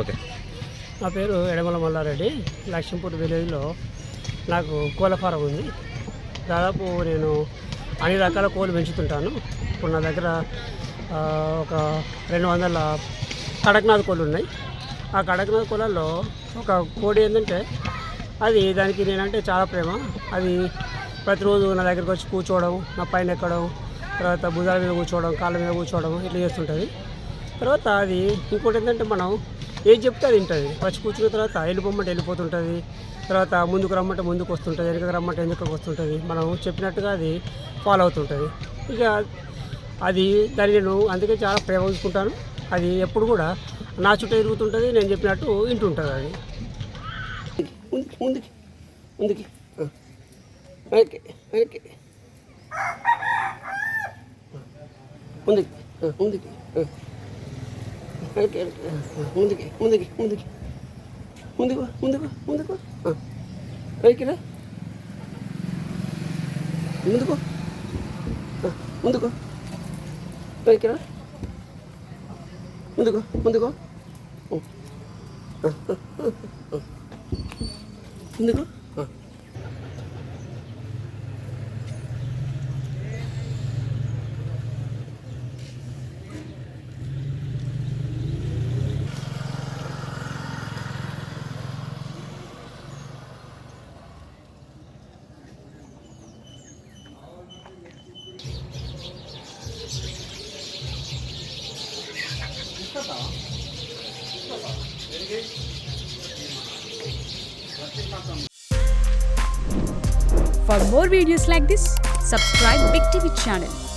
Okay. నా పేరు ఎడమల మల్లారెడ్డి. లక్ష్మీపూర్ విలేజ్లో నాకు కోళ్ళ ఫారం ఉంది. దాదాపు నేను అన్ని రకాల కోళ్ళు పెంచుతుంటాను. ఇప్పుడు నా దగ్గర ఒక 200 కడక్నాథ్ కోళ్ళు ఉన్నాయి. ఆ కడక్నాథ్ కోళ్ళల్లో ఒక కోడి ఏంటంటే అది దానికి నేనంటే చాలా ప్రేమ. అది ప్రతిరోజు నా దగ్గరికి వచ్చి కూర్చోవడం, నా పైన ఎక్కడం, తర్వాత భుజాల మీద కూర్చోవడం, కాళ్ళ మీద కూర్చోవడం ఇట్లా చేస్తుంటుంది. తర్వాత అది ఇంకోటి ఏంటంటే మనం ఏది చెప్తే అది తింటుంది. వచ్చి కూర్చున్న తర్వాత వెళ్ళిపోమంటే వెళ్ళిపోతుంటుంది. తర్వాత ముందుకు రమ్మంటే ముందుకు వస్తుంటుంది, వెనుకకు రమ్మంటే వెనుకకు వస్తుంటుంది. మనం చెప్పినట్టుగా అది ఫాలో అవుతుంటుంది. ఇక అది దాన్ని నేను అందుకే చాలా ప్రేమ ఉంచుకుంటాను. అది ఎప్పుడు కూడా నా చుట్టూ తిరుగుతుంటుంది, నేను చెప్పినట్టు వింటుంటుంది. అది ముందుకి ముందుకి ముందుకి వెనక్కి వెనక్కి ముందుకి ముందుకి వెనక్కి ముందుకి ముందుకి ముందుకి ముందుకు ముందుకు ముందుకు వెనక్కిరా ముందుకు ముందుకు వెనక్కిరా ముందుకు ముందుకు ముందుకు For more videos like this, subscribe Big TV channel.